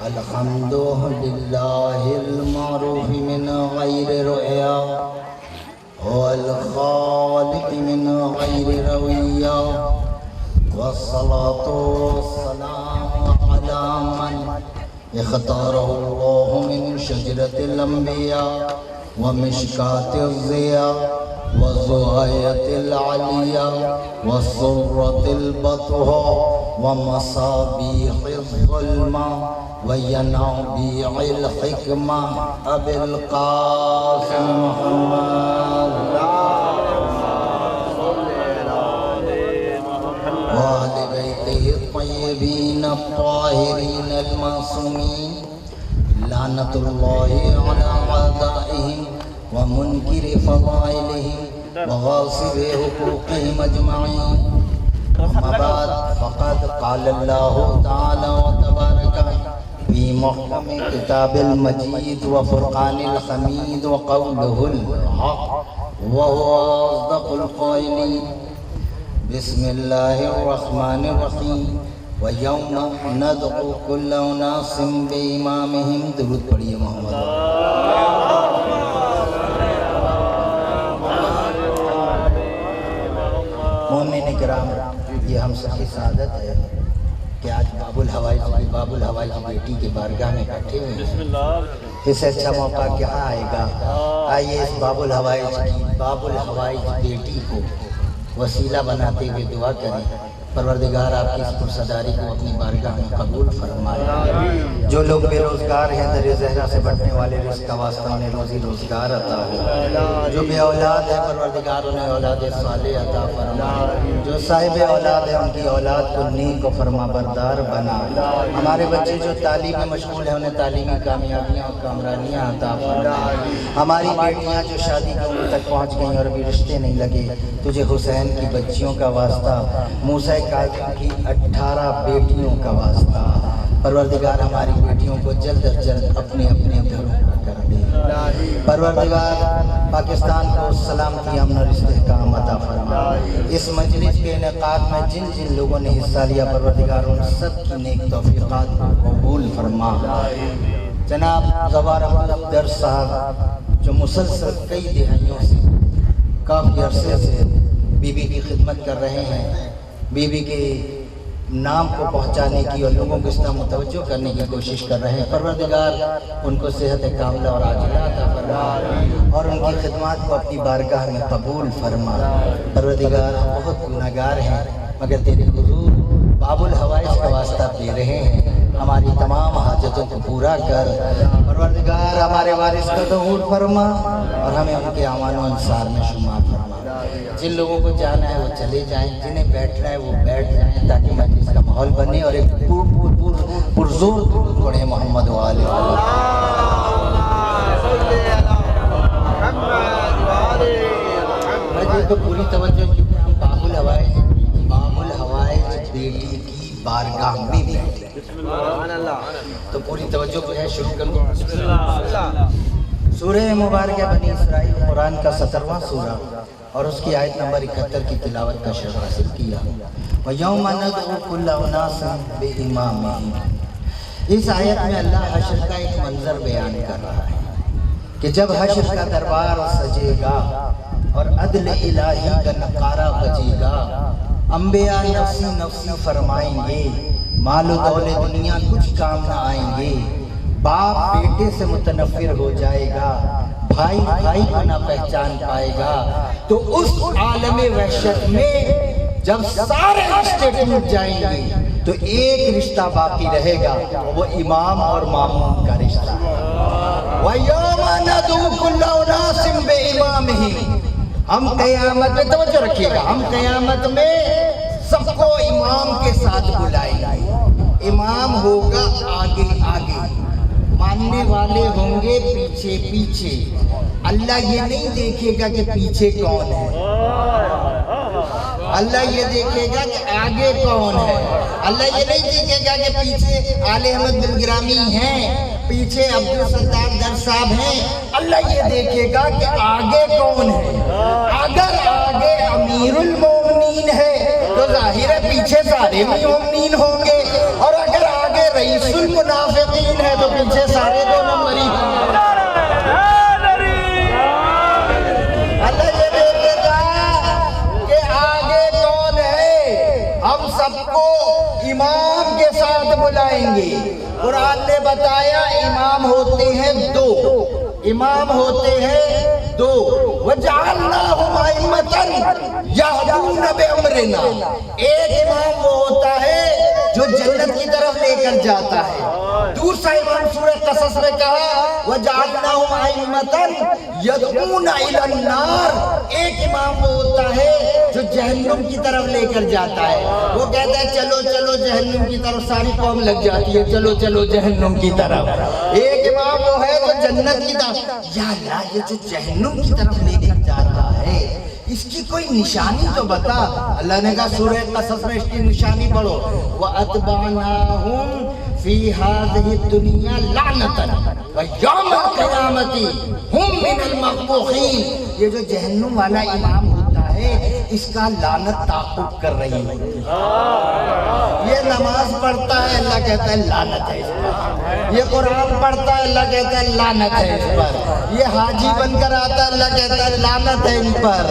الحمد لله المعروف من غير رؤيا والخالق من غير رويا والصلاة والسلام على من اختاره الله من شجرة الأنبياء ومشكاة الضياء وزهية العليا وسرة البطحاء ومصابيح الظلمة وينابيع الحكمة أبي القاسم محمد وآل بيته الطيبين الطاهرين المعصومين لعنة الله على أعدائهم ومنكر فضائلهم وغاصب حقوقهم أجمعين. أما بعد فقد قال الله تعالى وتبارك في محكم كتاب المجيد وفرقان الحميد وقوله الحق وهو أصدق القائلين. بسم الله الرحمن الرحيم ويوم ندعو كل أناس بإمامهم. درود پڑھیے محمد. مومن کرام، یہ ہم سب کی سعادت ہے کہ آج باب الحوائج کی بیٹی کے بارگاہ میں بیٹھے ہوئے ہیں. اس سے اچھا موقع کیا آئے گا؟ آئیے اس باب الحوائج بیٹی کو وسیلہ بناتے ہوئے دعا کریں. پروردگار آپ کی اس پرسداری کو اپنی بارگاہ میں قبول فرمائے. جو لوگ بے روزگار ہیں در زہرا سے بڑھنے والے رزق کا واسطہ انہیں روزی روزگار عطا ہو. جو بے اولاد ہے پروردگار انہیں اولاد صالح عطا فرما. جو صاحب اولاد ہے ان کی اولاد کو نیک و فرما بردار بنا. ہمارے بچے جو تعلیم میں مشغول ہیں انہیں تعلیمی کامیابیاں اور کامرانیاں عطا فرما. ہماری بیٹیاں جو شادی کی عمر تک پہنچ گئیں اور ابھی رشتے نہیں لگے، تجھے حسین کی بچیوں کا واسطہ، موسیٰ کاظم کی 18 بیٹیوں کا واسطہ، پروردگار ہماری بیٹیوں کو جلد از جلد اپنے گھروں کا کر دے. پروردگار پاکستان کو سلامتی، امن اور استحکام عطا فرما. اس مجلس کے انعقاد میں جن لوگوں نے حصہ لیا پروردگار ان سب کی نیک توفیقات کو قبول فرما. جناب زوار احمد افدر صاحب جو مسلسل کئی دہائیوں سے، کافی عرصے سے بی بی کی خدمت کر رہے ہیں، بی بی کے نام کو پہنچانے کی اور لوگوں کو اس طرح متوجہ کرنے کی کوشش کر رہے ہیں. پروردگار ان کو صحت کاملہ اور عاجلہ عطا فرما اور ان کی خدمات کو اپنی بارگاہ میں قبول فرما. پروردگار ہم بہت گناہگار ہیں مگر تیرے حضور باب الحوائج کا واسطہ دے رہے ہیں. ہماری تمام حاجتوں کو پورا کر. پروردگار ہمارے وارث کو ظہور فرما اور ہمیں ان کے اعمال و انصار میں شمار فرما. جن لوگوں کو جانا ہے وہ چلے جائیں، جنہیں بیٹھنا ہے وہ بیٹھ جائیں تاکہ مجلس کا ماحول بنے اور ایک پرزور درود پڑھے محمد وآلہ. مجھے تو پوری توجہ کیونکہ ہم باب الحوائج بیٹی کی بارگاہ میں بیٹھے تو پوری توجہ کو ہے. شروع کروں. سورہ مبارکہ بنی اسرائیل قرآن کا 17واں سورہ اور اس کی آیت نمبر 71 کی تلاوت کا شرف حاصل کیا. وَيَوْمَ نَدْعُو كُلَّ أُنَاسٍ بِإِمَامِهِمْ. اس آیت میں اللہ حشر کا ایک منظر بیان کر رہا ہے کہ جب حشر کا دربار سجے گا اور عدل الہی کا نقارہ بجے گا، انبیاء نفسی نفسی فرمائیں گے، مال و دولت دنیا کچھ کام نہ آئیں گے، باپ بیٹے سے متنفر ہو جائے گا، بھائی بھائی کو نہ پہچان پائے گا. تو اس عالم وحشت میں جب سارے رشتے ٹوٹ جائیں گے تو ایک رشتہ باقی رہے گا، وہ امام اور مامون کا رشتہ. وَيَوْمَ نَدْعُو كُلَّ أُنَاسٍ بِإِمَامِهِمْ. ہم قیامت میں توجہ رکھیے گا، ہم قیامت میں سب کو امام کے ساتھ بلائیں گے. امام ہوگا آگے آگے، ماننے والے ہوں گے پیچھے پیچھے. اللہ یہ نہیں دیکھے گا کہ پیچھے کون ہے، اللہ یہ دیکھے گا کہ آگے کون ہے. اللہ یہ نہیں دیکھے گا کہ پیچھے آل احمد دلگرامی ہیں، پیچھے عبدالستار در صاحب ہیں. اللہ یہ دیکھے گا کہ آگے کون ہے. اگر آگے امیر المومنین ہے تو ظاہر ہے پیچھے سارے مومنین ہوں گے، اور اگر آگے آگے رئیس المنافقین ہے تو پیچھے سارے دو نمبری اللہ یہ دیکھے گا کہ آگے کون ہے، ہم سب کو امام کے ساتھ بلائیں گے۔ قرآن نے بتایا امام ہوتے ہیں دو، امام ہوتے ہیں دو، وَجَعَلْنَاهُمْ أَئِمَّةً يَهْدُونَ بِأَمْرِنَا۔ ایک امام وہ ہوتا ہے جو جنت کی طرف لے کر جاتا ہے۔ دوسرا امام سورہ قصص میں کہا وَجَعَلْنَاهُمْ أَئِمَّةً يَدْعُونَ إِلَى النَّارِ۔ ایک امام وہ ہوتا ہے جو جہنم کی طرف لے کر جاتا ہے، وہ کہتا ہے چلو چلو جہنم کی طرف، ساری قوم لگ جاتی ہے چلو چلو جہنم کی طرف۔ ایک امام وہ ہے جو جنت کی طرف، یا اللہ یہ جو جہنم کی طرف لے کر جاتا ہے اس کی کوئی نشانی تو بتا۔ اللہ نے کہا سورہ قصص میں اس کی نشانی پڑھو وَأَتْبَعْنَاهُمْ فِي هَذِهِ الدُّنْيَا لَعْنَةً وَيَوْمَ الْقِيَامَةِ هُمْ مِنَ الْمَقْبُوحِينَ۔ یہ جو جہنم والا امام ہوتا ہے اس کا لعنت تعاقب کر رہی ہے۔ یہ نماز پڑھتا ہے اللہ کہتا ہے لعنت ہے اس پر، یہ قرآن پڑھتا ہے اللہ کہتا ہے لعنت ہے اس پر، یہ حاجی بن کر آتا ہے اللہ کہتا ہے لعنت ہے ان پر۔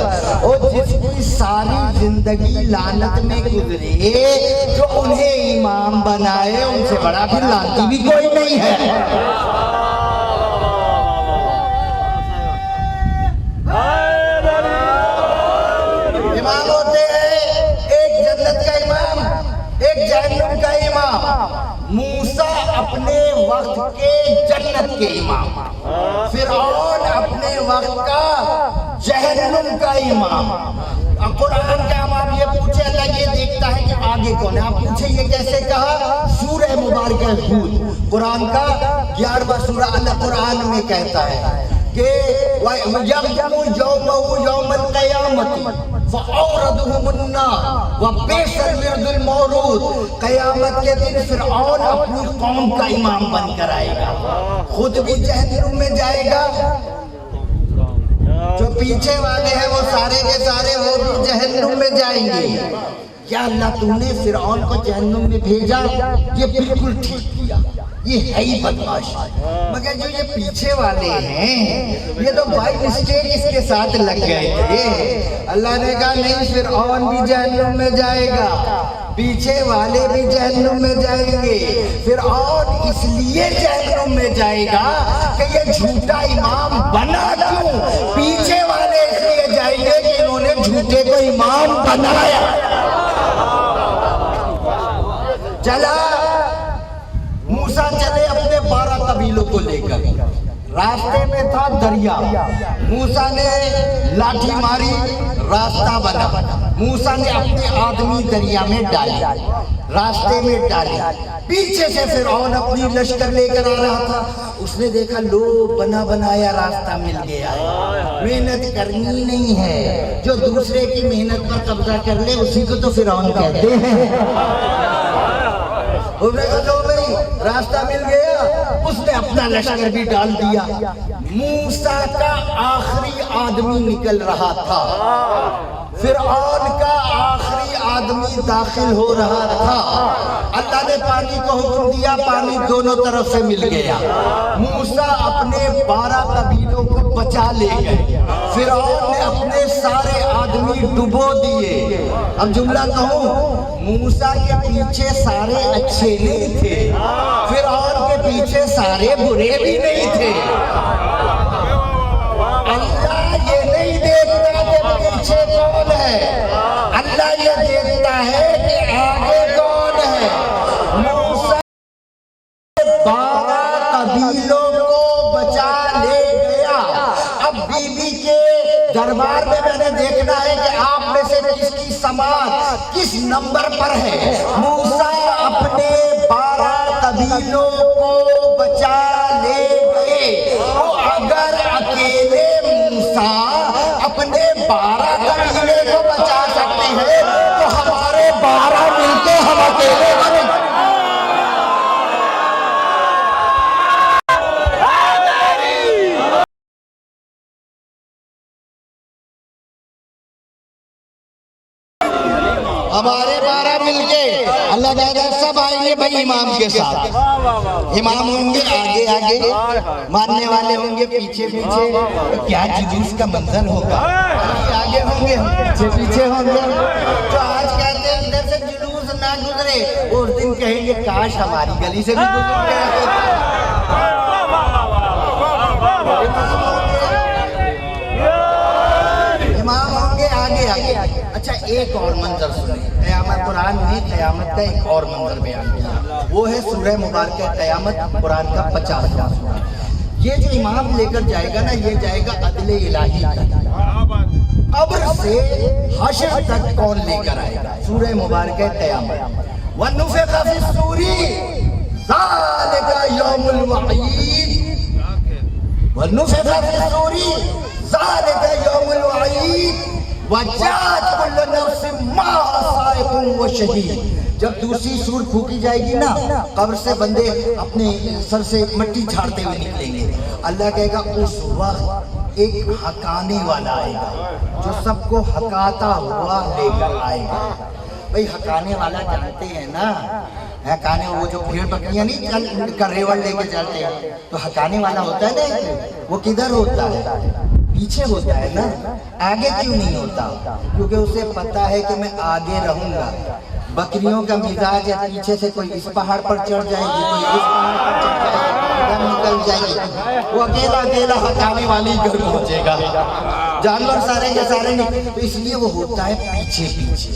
اور جس کی ساری زندگی لعنت میں گزرے جو انہیں امام بنائے ان سے بڑا پھر لعنتی بھی کوئی نہیں ہے۔ امام ہوتے ہیں ایک جنت کا امام ایک جہنم کا امام۔ موسیٰ اپنے وقت کے جنت کے امام، فرعون اپنے وقت کا جہنم کا امام۔ قرآن کا امام یہ پوچھے اللہ یہ دیکھتا ہے کہ آگے کون ہے، آپ پوچھے یہ کیسے کہا؟ سورہ مبارکہ ہود قرآن کا 11واں سورہ اللہ قرآن میں کہتا ہے کہ وَيَغْدَمُ يَوْمَهُ يَوْمَ الْقِيَامَةِ فَأَوْرَدُهُمُ النَّارِ وَبِئْسَ الْوِرْدُ الْمَوْرُودُ۔ قیامت کے دن فرعون اپنی قوم کا امام بن کر آئے گا، خود بھی جہنم میں جائے گا، جو پیچھے والے ہیں وہ سارے کے سارے وہ بھی جہنم میں جائیں گے۔ یا اللہ تو نے فرعون کو جہنم میں بھیجا، یہ بالکل ٹھیک کیا، یہ ہے ہی بدماش، مگر جو یہ پیچھے والے ہیں یہ تو بائی مسٹیک اس کے ساتھ لگ گئے تھے۔ اللہ نے کہا نہیں فرعون بھی جہنم میں جائے گا، پیچھے والے بھی جہنم میں جائیں گے۔ فرعون اس لیے جہنم میں جائے گا کہ یہ جھوٹا امام بنا کیوں، پیچھے والے اس لیے جائیں گے کہ انہوں نے جھوٹے کو امام بنایا۔ چلا موسیٰ چلے اپنے 12 قبیلوں کو لے کر، راستے میں تھا دریا، موسیٰ نے لاٹھی ماری راستہ بنا، موسیٰ نے اپنے آدمی دریا میں ڈالے، راستے میں ڈالے، پیچھے سے فرعون اپنی لشکر لے کر آ رہا تھا، اس نے دیکھا لو بنا بنایا راستہ مل گیا ہے، محنت کرنی نہیں ہے، جو دوسرے کی محنت پر قبضہ کر لے اسی کو تو فرعون کہتے ہیں۔ انہوں نے کہا لو بھئی راستہ مل گیا، اس نے اپنا لشکر بھی ڈال دیا۔ موسیٰ کا آخری آدمی نکل رہا تھا، فرعون کا آخری آدمی داخل ہو رہا تھا، اللہ نے پانی کو حکم دیا، پانی دونوں طرف سے مل گیا، موسیٰ اپنے 12 قبیلوں کو بچا لے گئے، فرعون نے اپنے سارے آدمی ڈبو دیے۔ اب جملہ کہوں موسیٰ کے پیچھے سارے اچھے نہیں تھے، فرعون کے پیچھے سارے برے بھی نہیں تھے۔ اللہ یہ نہیں دیکھتا کہ پیچھے کون ہے، اللہ یہ دیکھتا ہے کہ آگے کون ہے۔ موسیٰ 12 قبیلوں کو بچا لے گیا۔ اب بی بی کے دربار میں نے دیکھنا ہے کہ آپ میں سے کس کی سماعت کس نمبر پر ہے۔ موسیٰ اپنے 12 قبیلوں کو بچا لے گئے، تو اگر اکیلے موسیٰ اپنے 12 قبیلے کو بچا سکتے ہیں تو ہمارے 12 مل کے ہم اکیلے بنے۔ ہمارے 12 مل کے اللہ اللہ کہتا ہے سب آئیں گے بھائی امام کے ساتھ، امام ہوں گے آگے آگے، ماننے والے ہوں گے پیچھے پیچھے، کیا جلوس کا منظر ہوگا، آگے ہوں گے پیچھے پیچھے ہوں گے۔ تو آج کہتے ہیں ادھر سے جلوس نہ گزرے، اس دن کہیں گے کاش ہماری گلی سے بھی گزر گئے۔ امام ہوں گے آگے آگے۔ اچھا ایک اور منظر سنیں، قیامت قرآن میں قیامت کا ایک اور منظر بیان کیا، وہ ہے سورہ مبارکہ قیامت، قرآن کا 50واں سورہ۔ یہ جو امام لے کر جائے گا نا، یہ جائے گا عدل الہی تک، قبر سے حشر تک کون لے کر آئے گا؟ سورہ مبارکہ قیامت۔ وَنُفِخَ فِي الصُّورِ ذَلِكَ يَوْمُ الْوَعِيدِ، وَنُفِخَ فِي الصُّورِ ذَلِكَ يَوْمُ الْوَعِيدِ وَجَاءَتْ كُلُّ نَفْسٍ مَّعَهَا سَائِقٌ وَشَهِيدٌ۔ جب دوسری سور پھونکی جائے گی نا، قبر سے بندے اپنے سر سے مٹی جھاڑتے ہوئے نکلیں گے، اللہ کہے گا اس وقت ایک ہکانے والا آئے گا جو سب کو ہکاتا ہوا لے کر آئے گا۔ بھئی ہکانے والا جانتے ہیں نا، ہکانے وہ جو بھیڑ بکریاں نہیں کریوڑ لے کے چلتے ہیں، تو ہکانے والا ہوتا ہے نا، وہ کدھر ہوتا ہے؟ پیچھے ہوتا ہے نا، آگے کیوں نہیں ہوتا؟ کیونکہ اسے پتا ہے کہ میں آگے رہوں گا۔ بکریوں کا مزاج ہے پیچھے سے کوئی اس پہاڑ پر چڑھ جائے گی، کوئی اس پہاڑ پر چڑھ جائے گی، ادھر نکل جائے گی، وہ اکیلا اکیلا ہٹانے والی گھر پہنچے گا، جانور سارے کے سارے نہیں۔ تو اس لیے وہ ہوتا ہے پیچھے پیچھے،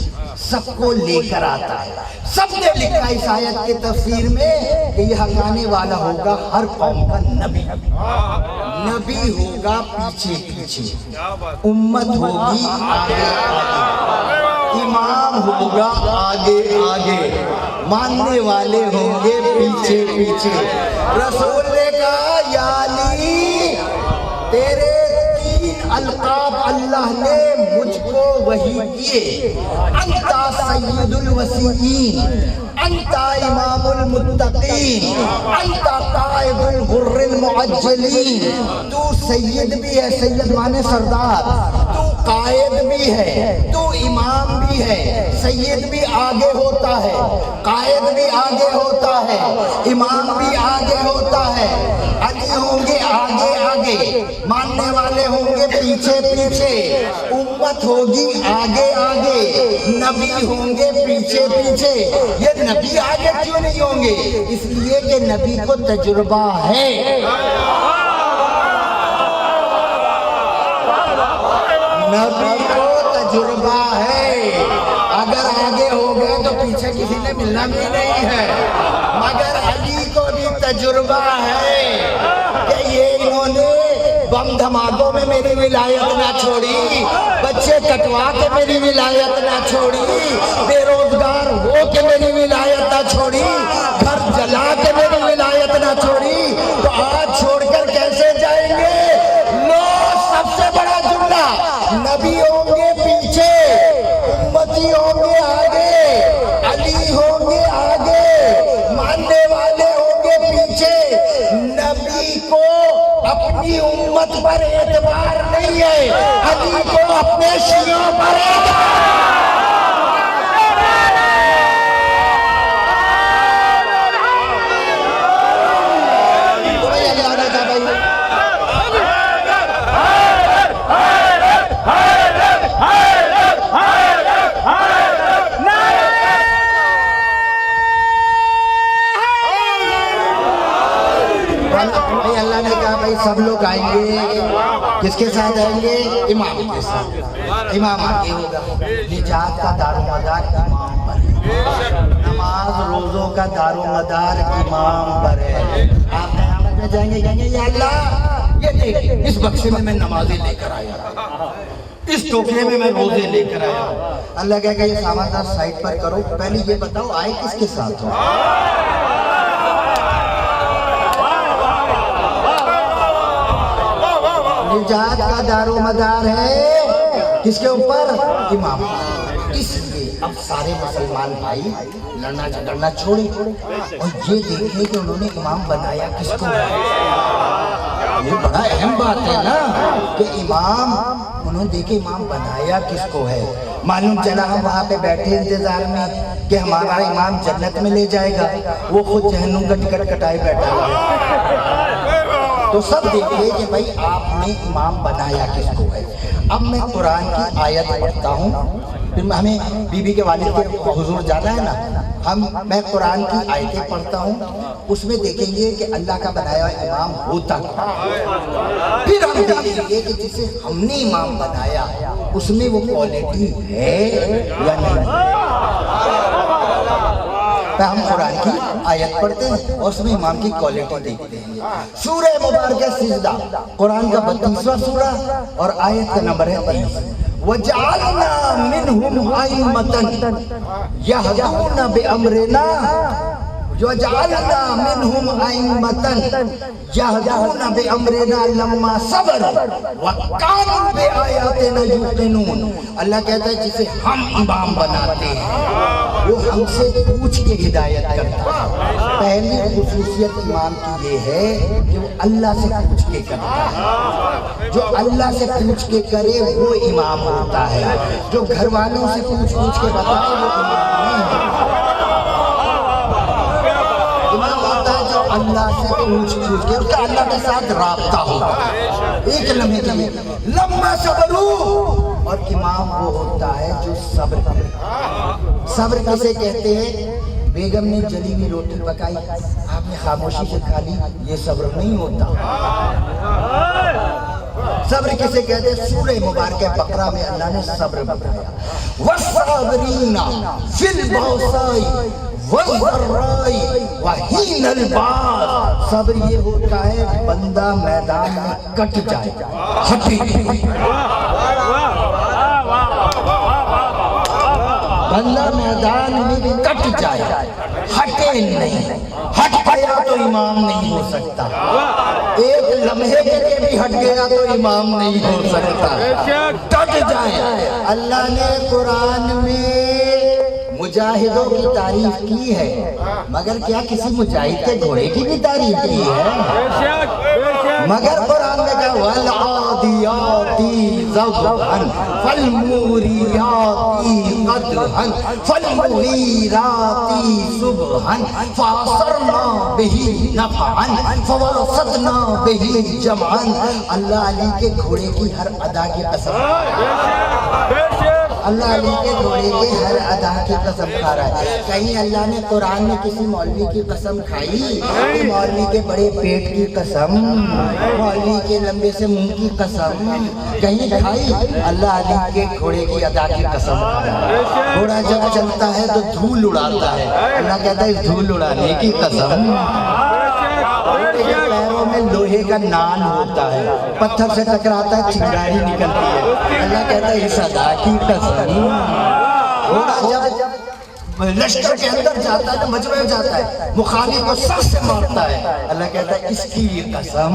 سب کو لے کر آتا ہے۔ سب نے لکھا اس آیت کے تفسیر میں کہ یہ ہکانے والا ہوگا ہر قوم کا نبی، نبی ہوگا پیچھے پیچھے، امت ہوگی آگے آگے، امام ہوگا آگے آگے، ماننے والے ہوں گے پیچھے پیچھے۔ رسول نے کہا یا علی، تیرے 3 القاب اللہ نے مجھ کو وحی کیے، انتا سید الوسیین، انتا امام المتقین، انتا قائد الغر المعجلین۔ تو سید بھی ہے، سید مانے سردار، تو قائد بھی ہے، تو امام بھی ہے، سید بھی آگے ہوتا ہے، قائد بھی آگے ہوتا ہے، امام بھی آگے ہوتا ہے۔ علی ہوں گے آگے آگے، ماننے والے ہوں گے پیچھے پیچھے، امت ہوگی آگے آگے، نبی ہوں گے پیچھے پیچھے۔ یہ نبی آگے کیوں نہیں ہوں گے؟ اس لیے کہ نبی کو تجربہ ہے، نبی کو تجربہ ہے۔ اگر آگے ہو گئے تو پیچھے کسی نے ملنا بھی نہیں ہے، مگر علی کو بھی تجربہ ہے کہ یہ انہوں نے بم دھماکوں میں میری ولایت نہ چھوڑی، بچے کٹوا کے میری ولایت نہ چھوڑی، بے روزگار ہو کے میری ولایت نہ چھوڑی، گھر جلا کے میری ولایت نہ چھوڑی، تو آج چھوڑ کر کیسے جائیں گے؟ لو سب سے بڑا جملہ، نبی ہوں گے پیچھے، امتی ہوں گے آگے، علی ہوں گے آگے، ماننے والے ہوں گے پیچھے۔ نبی کو اپنی امت پر اعتبار نہیں ہے، علی کو اپنے شیعوں پر اعتبار۔ اللہ نے کہا بھائی سب لوگ آئیں گے، کس کے ساتھ آئیں گے؟ امام کے ساتھ، امام آگے ہوگا۔ نجات کا دار و مدار امام پر ہے، نماز روزوں کا دار و مدار امام پر ہے۔ آپ قیامت میں جائیں گے، کہیں گے یا اللہ یہ دیکھ، اس بکسے میں نمازیں لے کر آیا، اس ٹوکرے میں روزے لے کر آیا۔ اللہ کہے گا یہ سامان آپ سائٹ پر کرو، پہلے یہ بتاؤ آئے کس کے ساتھ ہو؟ نجات کا دار و مدار ہے کس کے اوپر؟ امام۔ اس لیے اب سارے مسلمان بھائی لڑنا جھگڑنا چھوڑیں اور یہ دیکھیں کہ انہوں نے امام بنایا کس کو۔ یہ بڑا اہم بات ہے نا کہ امام، انہوں نے دیکھے امام بنایا کس کو ہے۔ معلوم چلا ہم وہاں پہ بیٹھے انتظار میں، کہ ہمارا امام جنت میں لے جائے گا، وہ خود جہنم کا ٹکٹ کٹائے بیٹھا ہے۔ تو سب دیکھیے کہ بھائی آپ نے امام بنایا کس کو ہے۔ اب میں قرآن کی آیت پڑھتا ہوں، پھر ہمیں بی بی کے والد کے حضور جانا ہے نا، میں قرآن کی آیتیں پڑھتا ہوں، اس میں دیکھیں گے کہ اللہ کا بنایا ہوا امام ہوتا ہے، پھر ہم دیکھیں گے کہ جسے ہم نے امام بنایا اس میں وہ کوالٹی ہے یا نہیں۔ ہم قرآن کی آیت پڑھتے ہیں اور اس میں امام کی کوالٹی دیکھتے ہیں۔ سورہ مبارکہ سجدہ قرآن کا 32واں سورہ اور آیت کا نمبر ہے 23۔ وَجَعَلْنَا مِنْهُمْ أَئِمَّةً يَهْدُونَ بِأَمْرِنَا وَجَعَلْنَا مِنْهُمْ أَئِمَّةً يَهْدُونَ بِأَمْرِنَا لَمَّا صَبَرُوا وَكَانُوا بِآيَاتِنَا يُوقِنُونَ۔ اللہ کہتا ہے جسے ہم امام بناتے ہیں وہ ہم سے پوچھ کے ہدایت کرتا ہے۔ پہلی خصوصیت امام کی یہ ہے کہ وہ اللہ سے پوچھ کے کرتا ہے، جو اللہ سے پوچھ کے کرے وہ امام ہوتا ہے، جو گھر والوں سے پوچھ کے بتائے وہ امام نہیں ہے۔ امام ہوتا ہے جو اللہ سے پوچھ کے، اس کا اللہ کے ساتھ رابطہ ہوگا ایک لمحے کے لیے، لمحہ صبرو۔ اور امام وہ ہوتا ہے جو صبر کرے۔ صبر کسے کہتے ہیں؟ بیگم نے جلی ہوئی روٹی پکائی، آپ نے خاموشی سے کھا لی، یہ صبر نہیں ہوتا۔ صبر کسے کہتے ہیں؟ سورہ مبارکہ بقرہ میں اللہ نے صبر بتایا، وَالصَّابِرِينَ فِي الْبَأْسَاءِ وَالضَّرَّاءِ وَحِينَ الْبَأْسِ۔ صبر یہ ہوتا ہے بندہ میدان میں کٹ جائے، ہٹے بندہ میدان میں کٹ جائے، ہٹے نہیں، ہٹ گیا تو امام نہیں ہو سکتا، ایک لمحے کے لیے بھی ہٹ گیا تو امام نہیں ہو سکتا، ڈٹ جائے۔ اللہ نے قرآن میں مجاہدوں کی تعریف کی ہے، مگر کیا کسی مجاہد کے گھوڑے کی بھی تعریف کی ہے؟ مگر قرآن میں کہا وَالْعَادِيَاتِ ضَبْحًا فَالْمُورِيَاتِ قَدْحًا فَالْمُغِيرَاتِ صُبْحًا فَأَثَرْنَا بِهِ نَقْعًا فَوَسَطْنَا بِهِ جَمْعًا۔ اللہ علی کے گھوڑے کی ہر ادا کی قسم، اللہ علی کے گھوڑے کے ہر ادا کی قسم کھا رہا ہے۔ کہیں اللہ نے قرآن میں کسی مولوی کی قسم کھائی؟ مولوی کے بڑے پیٹ کی قسم، مولوی کے لمبے سے منہ کی قسم کہیں کھائی؟ اللہ علی کے گھوڑے کی ادا کی قسم کھا رہا ہے۔ گھوڑا جب چلتا ہے تو دھول اڑاتا ہے، اللہ کہتا ہے دھول اڑانے کی قسم۔ پیروں میں لوہے کا نان ہوتا ہے، پتھر سے ٹکراتا ہے چنگاری نکلتی ہے، اللہ کہتا ہے اس ادا کی قسم۔ گھوڑا جب لشکر کے اندر جاتا ہے تو مجمع میں جاتا ہے، مخالف کو سر سے مارتا ہے، اللہ کہتا ہے اس کی قسم۔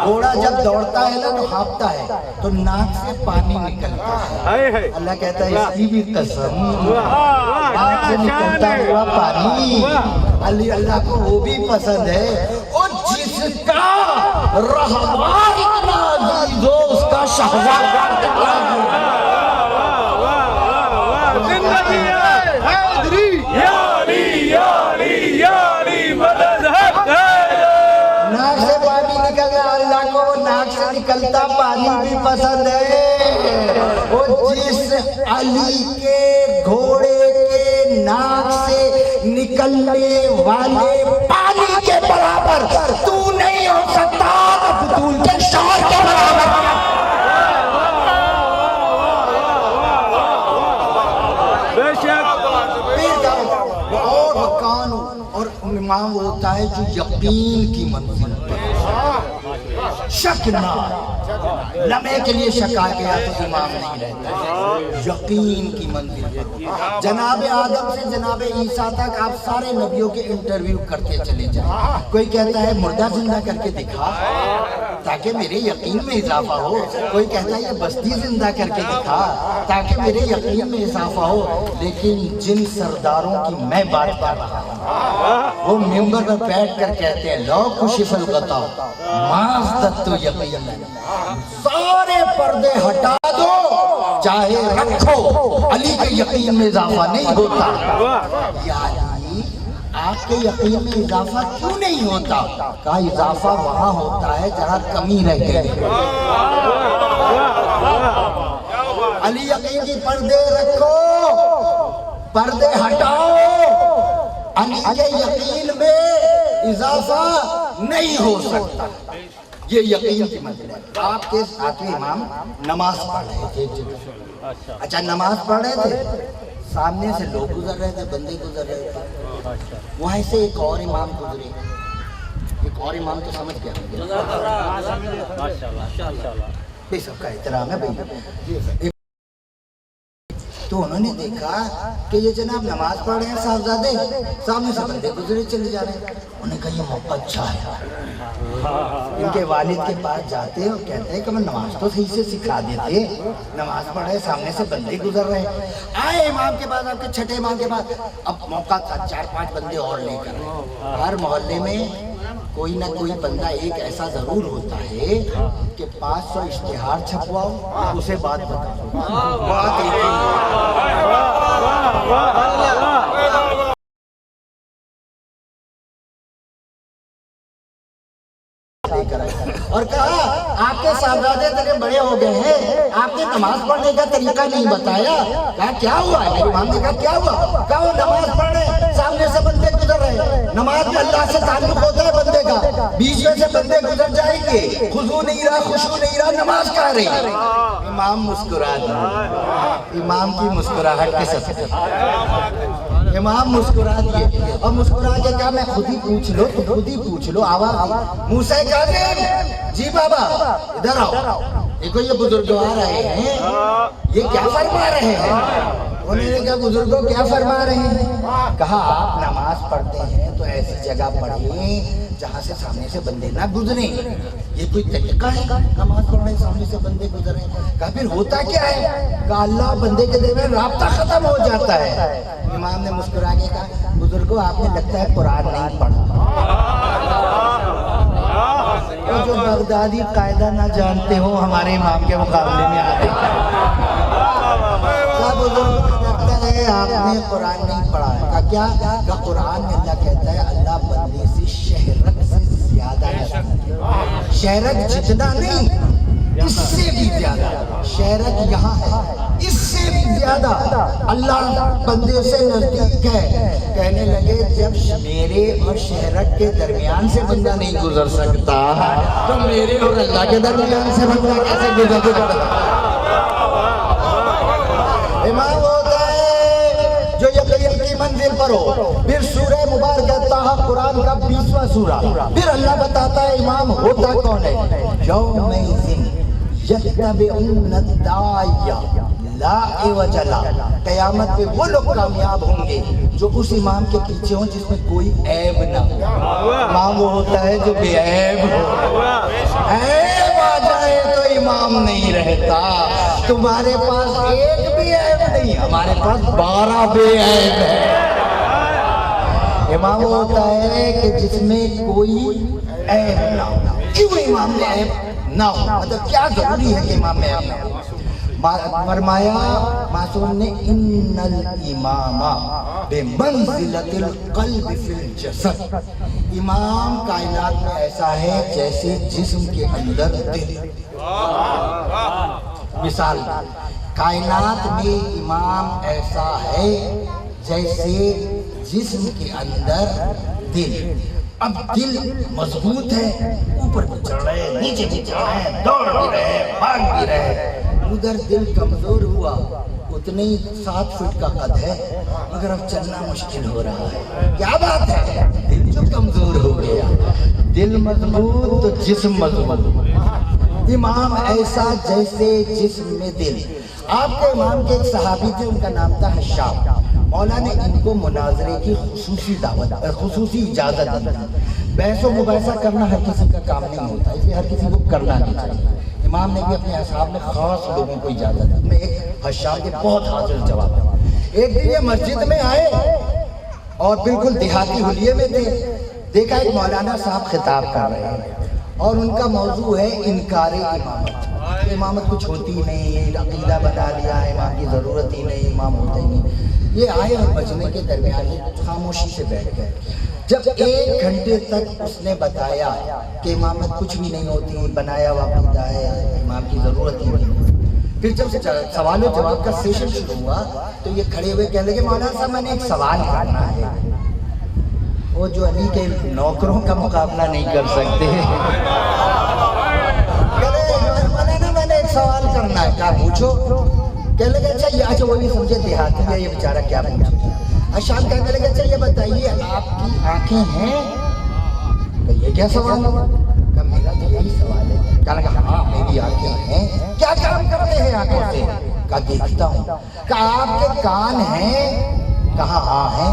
گھوڑا جب دوڑتا ہے نا تو ہانپتا ہے تو ناک سے پانی نکلتا ہے، اللہ کہتا ہے اس کی بھی قسم۔ ناک سے نکلتا ہوا پانی اللہ کو وہ بھی پسند ہے، اور جس کا رہوار اتنا عزیز ہو اس کا شہوار زندگی ہے حیدری یاری یاری یاری مدد ہے۔ ناک سے پانی نکل رہا، اللہ کو ناک سے نکلتا پانی بھی پسند ہے، وہ جس علی کے گھوڑے کے ناک سے نکلنے والے پانی کے برابر تو نہیں ہو سکتا، بطول کے شور کے برابر۔ اور امام ہوتا ہے جو یقین کی منزل پر شک نہ، لمحے کے لیے شک آ گیا تو امام نہیں رہتا، یقین کی منزل پر۔ جناب آدم سے جناب عیسیٰ تک آپ سارے نبیوں کے انٹرویو کرتے چلے جائیں، کوئی کہتا ہے مردہ زندہ کر کے دکھا تاکہ میرے یقین میں اضافہ ہو، کوئی کہتا ہے یہ بستی زندہ کر کے دکھا تاکہ میرے یقین میں اضافہ ہو، لیکن جن سرداروں کی میں بات کر رہا ہوں وہ ممبر پر بیٹھ کر کہتے ہیں لو کشف الغطا مازدت یقینا، سارے پردے ہٹا دو چاہے رکھو علی کے یقین میں اضافہ نہیں ہوتا. یا علی آپ کے یقین میں اضافہ کیوں نہیں ہوتا؟ کہا اضافہ وہاں ہوتا ہے جہاں کمی رہ گئی. علی یقین کی پردے رکھو، پردے ہٹاؤ، علی کے یقین میں اضافہ نہیں ہو سکتا. یہ یقین کی منزل ہے. آپ کے ساتویں امام نماز پڑھ رہے تھے. اچھا نماز پڑھ رہے تھے، سامنے سے لوگ گزر رہے تھے، بندے گزر رہے تھے. وہاں سے ایک اور امام گزرے. ایک اور امام تو سمجھ گیا بھائی سب کا احترام ہے بھائی. تو انہوں نے دیکھا کہ یہ جناب نماز پڑھ رہے ہیں صاحبزادے، سامنے سے بندے گزرے چلے جا رہے ہیں. انہوں نے کہا یہ موقع اچھا ہے. ان کے والد کے پاس جاتے ہیں اور کہتے ہیں کہ میں نماز تو صحیح سے سکھا دیتے، نماز پڑھ رہے سامنے سے بندے گزر رہے ہیں. آئے امام کے بعد، آپ کے چھٹے امام کے بعد اب موقع تھا 4-5 بندے اور لے کر. ہر محلے میں کوئی نہ کوئی بندہ ایک ایسا ضرور ہوتا ہے کہ 500 اشتہار چھپواؤ، اسے بات بتاؤ. بات ایک اور کہا آپ کے صاحبزادے تیرے بڑے ہو گئے ہیں، آپ نے نماز پڑھنے کا طریقہ نہیں بتایا. کہا کیا ہوا ہے؟ امام نے کہا کیا ہوا؟ کہا وہ نماز پڑھ رہے، سامنے سے بندے گزر رہے. نماز میں اللہ سے تعلق ہوتا ہے بندے کا، بیچ میں سے بندے گزر جائیں گے، خضوع نہیں رہا، خشوع نہیں رہا، نماز کہاں رہی؟ امام مسکرا دیے. امام کی مسکراہٹ کے ساتھ امام مسکرا دیے اور مسکرا کے کہا میں خود ہی پوچھ لو، تو خود ہی پوچھ لو. آواز موسیٰ کاظم، جی بابا ادھر آؤ، دیکھو یہ بزرگ آ رہے ہیں، یہ کیا فرما رہے ہیں؟ انہوں نے کہا بزرگوں کیا فرما رہے ہیں؟ کہا آپ نماز پڑھتے ہیں تو ایسی جگہ پڑھیں جہاں سے سامنے سے بندے نہ گزریں. یہ کوئی طریقہ ہے نماز پڑھنے سامنے سے بندے گزریں؟ کہا پھر ہوتا کیا ہے؟ کہا اللہ بندے کے درمیان رابطہ ختم ہو جاتا ہے. امام نے مسکرا کے کہا بزرگوں آپ نے لگتا ہے قرآن نہیں پڑھا. وہ جو بغدادی قاعدہ نہ جانتے ہو ہمارے امام کے مقابلے میں آتے ہیں. لگتا ہے آپ نے قرآن نہیں پڑھا ہے. کہا کیا؟ کہ قرآن میں اللہ کہتا ہے اللہ بندے سے شہرت سے زیادہ ہے. شہرت جتنا نہیں اس سے بھی زیادہ. شہرت یہاں ہے، اس سے بھی زیادہ اللہ بندے سے نزدیک ہے. کہنے لگے جب میرے اور شہرت کے درمیان سے بندہ نہیں گزر سکتا تو میرے اور اللہ کے درمیان سے بندہ کیسے گزر سکتا؟ امام ہوتا ہے جو یقین کی منزل پر ہو. پھر سورہ مبارکہ طٰہٰ قرآن کا 20واں سورہ. پھر اللہ بتاتا ہے امام ہوتا کون ہے. یومئذ یتبعون الداعی لا عوج لہ. قیامت پہ وہ لوگ کامیاب ہوں گے جو اس امام کے پیچھے ہوں جس میں کوئی عیب نہ ہو. امام وہ ہوتا ہے جو بے عیب ہو. عیب آ جائے تو امام نہیں رہتا. تمہارے پاس ایک بھی عیب نہیں، ہمارے پاس 12 بے عیب ہے. امام وہ ہوتا ہے کہ جس میں کوئی عیب نہ ہو. کیوں امام میں عیب نہ ہو؟ مطلب کیا ضروری ہے کہ امام میں عیب نہ ہو؟ فرمایا معصوم نے ان الامام بمنزلۃ القلب فی الجسد. امام کائنات میں ایسا ہے جیسے جسم کے اندر دل. مثال کائنات میں امام ایسا ہے جیسے جسم کے اندر دل. اب دل مضبوط ہے، اوپر بھی چڑھ رہے، نیچے بھی چڑھ رہے، دوڑ بھی رہے، بھاگ بھی رہے. ادھر دل کمزور ہوا، اتنے ہی 7 فٹ کا قد ہے مگر اب چلنا مشکل ہو رہا ہے. کیا بات ہے؟ دل جو کمزور ہو گیا. دل مضبوط تو جسم مضبوط. امام ایسا جیسے جسم میں دل. آپ کے امام کے ایک صحابی تھے، ان کا نام تھا حشام. مولا نے ان کو مناظرے کی خصوصی دعوت، خصوصی اجازت دی. بحث و مباحثہ کرنا ہر کسی کا کام نہیں ہوتا، اس لیے ہر کسی کو کرنا نہیں چاہیے. امام نے بھی اپنے اصحاب میں خاص لوگوں کو اجازت دی. میں ایک حشام کے بہت حاضر جواب ہے. ایک دن یہ مسجد میں آئے اور بالکل دیہاتی حلیے میں تھے. دیکھا ایک مولانا صاحب خطاب کر رہے ہیں اور ان کا موضوع ہے انکار امامت. امامت کچھ ہوتی ہی نہیں، عقیدہ بنا لیا ہے، امام کی ضرورت ہی نہیں، امام ہوتا ہی نہیں. یہ آئے اور بجنے کے درمیان خاموشی سے بیٹھ گئے. جب 1 گھنٹے تک اس نے بتایا کہ امامت کچھ بھی نہیں ہوتی، بنایا ہوا عقیدہ ہے، امام کی ضرورت ہی نہیں. پھر جب سوال و جواب کا سیشن شروع ہوا تو یہ کھڑے ہوئے کہنے لگے مولانا صاحب میں نے ایک سوال کرنا ہے. وہ جو علی کے نوکروں کا مقابلہ نہیں کر سکتے، میں نے ایک سوال کرنا ہے. کیا پوچھو؟ کہنے لگے اچھا یہ اچھا وہ نہیں سمجھے دیہاتی ہے یہ بیچارہ کیا پوچھے. اشان کہنے لگے اچھا یہ بتائیے آپ کی آنکھیں ہیں؟ یہ کیا سوال ہے؟ کہا میرا تو یہی سوال ہے. کہا لگا ہاں میری آنکھیں ہیں. کیا کام کرتے ہیں آنکھوں سے؟ کہا دیکھتا ہوں. کہا آپ کے کان ہیں؟ کہا ہاں ہیں.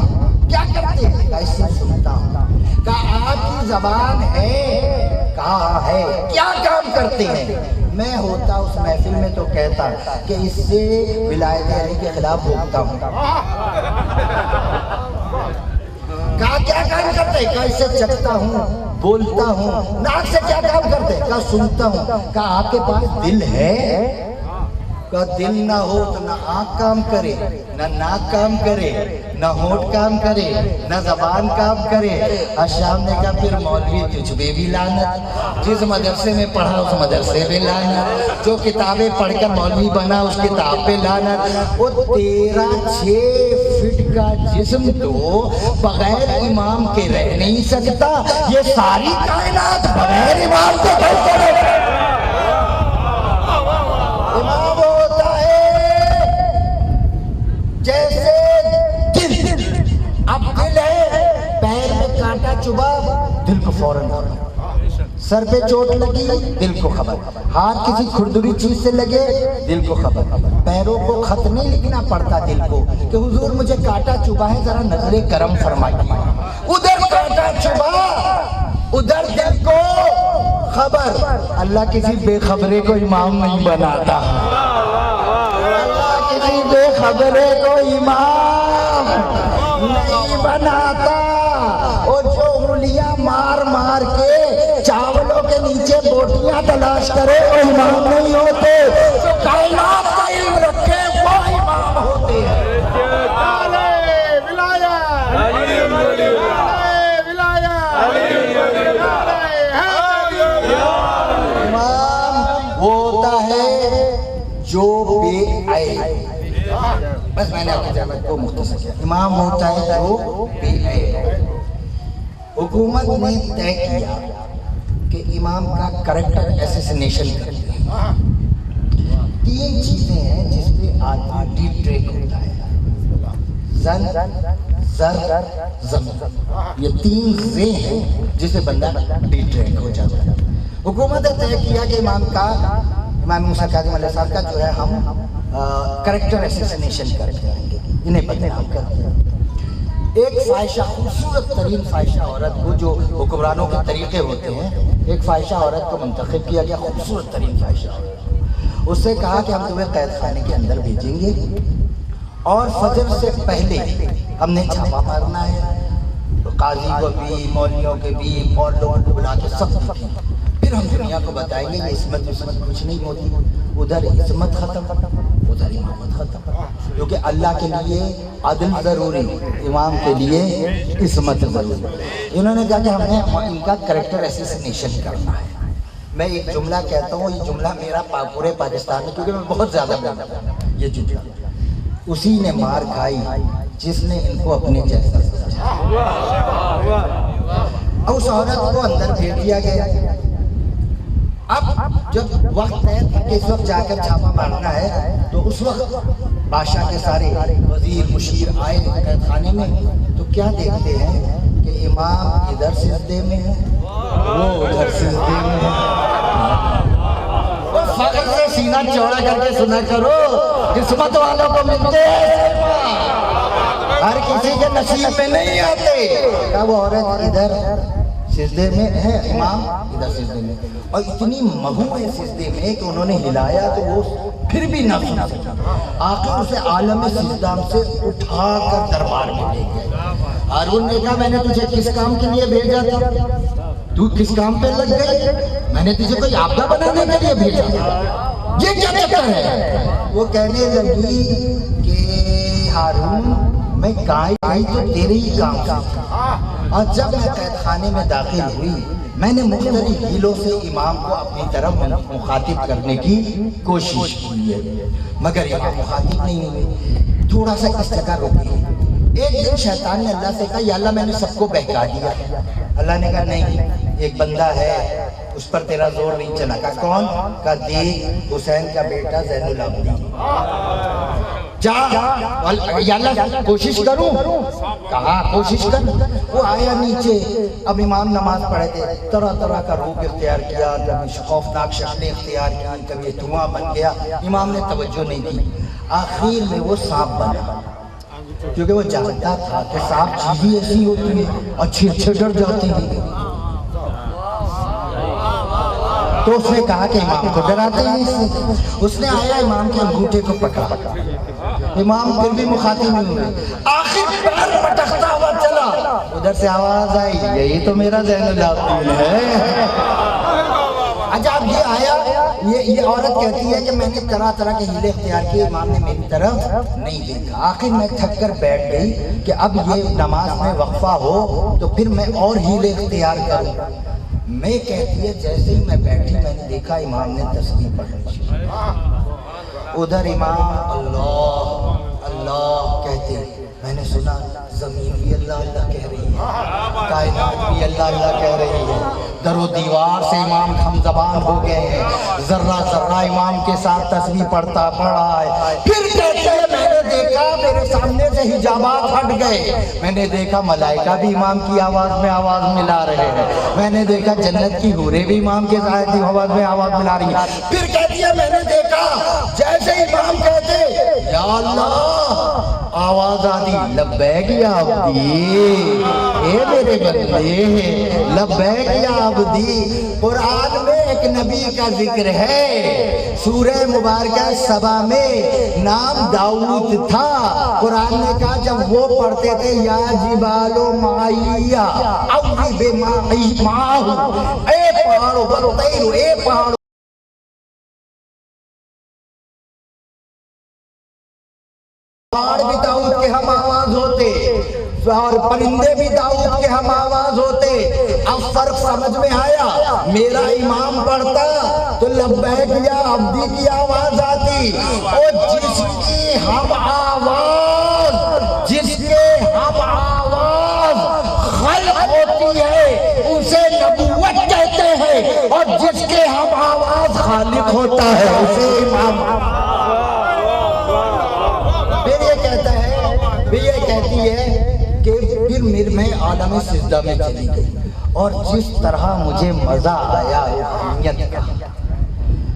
کیا کرتے ہیں؟ کہا اس سے سنتا ہوں. کہا آپ کی زبان ہے؟ کہا ہاں ہے. کیا کام کرتے ہیں؟ میں ہوتا اس محفل میں تو کہتا کہ اس سے ولایت علی کے خلاف بھوکتا ہوں. کہا کیا کام کرتے ہیں؟ کہا اس سے چکھتا ہوں، بولتا ہوں. ناک سے کیا کام کرتے ہیں؟ کہا سنتا ہوں. کہا آپ کے پاس دل ہے؟ کہا دل نہ ہو تو نہ آنکھ کام کرے، نہ ناک کام کرے، نہ ہونٹ کام کرے، نہ زبان کام کرے. شام نے کہا پھر مولوی تجھ پہ بھی لعنت، جس مدرسے میں پڑھا اس مدرسے پہ لعنت، جو کتابیں پڑھ کر مولوی بنا اس کتاب پہ لعنت. وہ تیرا 6 فٹ کا جسم تو بغیر امام کے رہ نہیں سکتا، یہ ساری کائنات بغیر امام کے کیسے رہے؟ امام ہوتا ہے جیسے دل. اب دل ہے، پیر میں کانٹا چبھا دل کو فوراً خبر، سر پہ چوٹ لگی دل کو خبر، ہاتھ کسی کھردری چیز سے لگے دل کو خبر. پیروں کو خط نہیں لکھنا پڑتا دل کو کہ حضور مجھے کانٹا چبھا ہے ذرا نظر کرم فرمائیے. ادھر کانٹا چبھا ادھر دل کو خبر. اللہ کسی بے خبرے کو امام نہیں بناتا، اللہ کسی بے خبرے کو امام نہیں بناتا. اور جو انگلیاں مار مار کے چاولوں کے نیچے بوٹیاں تلاش کرے وہ امام نہیں ہوتے، جو کائنات کا علم رکھے وہ امام ہوتے ہیں. جو بے عیب، بس میں نے اپنی جامعت کو مختصر کیا. امام ہوتا ہے جو بے عیب. حکومت نے طے کیا کہ امام کا کریکٹر ایسیسنیشن کرتے ہیں. 3 چیزیں ہیں جس پہ آدمی ڈی ٹریک ہوتا ہے: زن، زر، زمین. یہ 3 زے ہیں جس پہ بندہ ڈی ٹریک ہو جاتا ہے. حکومت نے طے کیا کہ امام موسیٰ کاظم علیہ السلام کا جو ہے ہم کریکٹر ایسیسنیشن کرتے ہیں، انہیں بدنام کرتے ہیں. ایک فاحشہ، خوبصورت ترین فاحشہ عورت کو، جو حکمرانوں کے طریقے ہوتے ہیں، ایک فاحشہ عورت کو منتخب کیا گیا، خوبصورت ترین فاحشہ عورت. اس سے کہا کہ ہم تمہیں قید خانے کے اندر بھیجیں گے اور فجر سے پہلے ہم نے چھاپا مارنا ہے. قاضی کو بھی، مولویوں کے بھی، اور لوگوں کو بلا کے سب بھی. پھر ہم دنیا کو بتائیں گے یہ عصمت کچھ نہیں ہوتی، ادھر عصمت ختم ادھر امامت ختم. کیونکہ اللہ کے لیے عدل ضروری، امام کے لیے عصمت ضروری. انہوں نے کہا کہ ہم نے ان کا کریکٹر ایسیسنیشن کرنا ہے. میں ایک جملہ کہتا ہوں، یہ جملہ میرا پورے پاکستان میں، کیونکہ میں بہت زیادہ بولتا ہوں یہ جملہ، اسی نے مار کھائی جس نے ان کو اپنے جیسا سمجھا. اس عورت کو اندر بھیج دیا گیا. اب جب وقت ہے کہ اس وقت جا کر چھاپا مارنا ہے تو اس وقت بادشاہ کے سارے وزیر مشیر آئے قید خانے میں، تو کیا دیکھتے ہیں کہ امام ادھر سجدے میں ہے، وہ ادھر سجدے میں ہے. فخر سے سینہ چوڑا کر کے سنا کرو، قسمت والوں کو ملتے ہیں، ہر کسی کے نصیب میں نہیں آتے. کہا وہ عورت ادھر سجدے میں ہے، امام ادھر سجدے میں. اور اتنی مہو ہے سجدے میں کہ انہوں نے ہلایا تو وہ پھر بھی نہ سنا سکا. آخر اسے عالم سجدہ سے اٹھا کر دربار میں لے گئے. ہارون نے کہا میں نے تجھے کس کام کے لیے بھیجا تھا؟ تو کس کام پہ لگ گئی؟ میں نے تجھے کوئی آبدہ بنانے کے لیے بھیجا تھا. یہ کیا چکر ہے؟ وہ کہنے لگی کہ ہارون میں کہیں تو تیرے ہی کام تھا، اور جب میں قید خانے میں داخل ہوئی میں نے مختلف ہیلوں سے امام کو اپنی طرف مخاطب کرنے کی کوشش کی ہے، مگر امام مخاطب نہیں ہوئے، تھوڑا سا اس جگہ رکی۔ ایک دن شیطان نے اللہ سے کہا یا اللہ میں نے سب کو بہکا دیا۔ اللہ نے کہا نہیں، ایک بندہ ہے اس پر تیرا زور نہیں چلا۔ کہا کون؟ کہا دیکھ حسین کا بیٹا زین العابدین، جا یا اللہ کوشش کروں؟ کہا کوشش کر۔ وہ آیا نیچے، اب امام نماز پڑھے تھے، طرح طرح کا روپ اختیار کیا، کبھی خوفناک شکلیں اختیار کی، کبھی دھواں بن گیا، امام نے توجہ نہیں کی، آخر میں وہ سانپ بنا، کیونکہ وہ جانتا تھا کہ سانپ چیزیں ایسی ہوتی ہیں اچھے اچھے ڈر جاتے ہیں، تو اس نے کہا کہ امام کو ڈراتے ہیں اس سے۔ اس نے آیا امام کے انگوٹھے کو پکڑا، امام پھر بھی مخاطب نہیں ہوئے، آخر پیر پٹکتا ہوا چلا، ادھر سے آواز آئی یہی تو میرا زین العابدین ہے۔ اچھا اب یہ آیا، یہ عورت کہتی ہے کہ میں نے طرح طرح کے ہیلے اختیار کیے، امام نے میری طرف نہیں دیکھا، آخر میں تھک کر بیٹھ گئی کہ اب یہ نماز میں وقفہ ہو تو پھر میں اور ہیلے اختیار کروں۔ میں کہتی ہے جیسے ہی میں بیٹھی میں نے دیکھا امام نے تسبیح پڑھی، ادھر امام اللہ اللہ کہتے، میں نے سنا زمین بھی اللہ اللہ کہہ رہی ہے، کائنات بھی اللہ اللہ کہہ رہی ہے، در و دیوار سے امام ہم زبان ہو گئے ہیں، ذرہ ذرہ امام کے ساتھ تسبیح پڑھتا پڑھا ہے۔ پھر کہتے ہیں میں نے دیکھا میرے سامنے سے حجابات ہٹ گئے، میں نے دیکھا ملائکہ بھی امام کی آواز میں آواز ملا رہے ہیں، میں نے دیکھا جنت کی حوریں بھی امام کے آواز میں آواز ملا رہی ہیں۔ پھر کہتی ہے میں نے دیکھا جیسے امام کہتے یا اللہ آواز آتی لبیک یا عبدی، اے میرے بندے لبیک یا عبدی۔ قرآن میں ایک نبی کا ذکر ہے، سورہ مبارکہ سبا میں نام داؤد تھا، قرآن نے کہا جب وہ پڑھتے تھے یا جبالو معیہ اوی بمائی ماہو، اے پہاڑو بطیرو، اے پہاڑو پہاڑ بھی داؤد کے ہم آواز ہوتے اور پرندے بھی داؤد کے ہم آواز ہوتے۔ اب فرق سمجھ میں آیا، میرا امام پڑھتا تو لبیک یا عبدی کی آواز آتی، اور جس کی ہم آواز جس کے ہم آواز خلق ہوتی ہے اسے نبوت کہتے ہیں، اور جس کے ہم آواز خالق ہوتا ہے اسے امام۔ یہ کہتی ہے کہ پھر میں عالم سجدہ میں چلی گئی، اور جس طرح مجھے مزہ آیا روحانیت کا،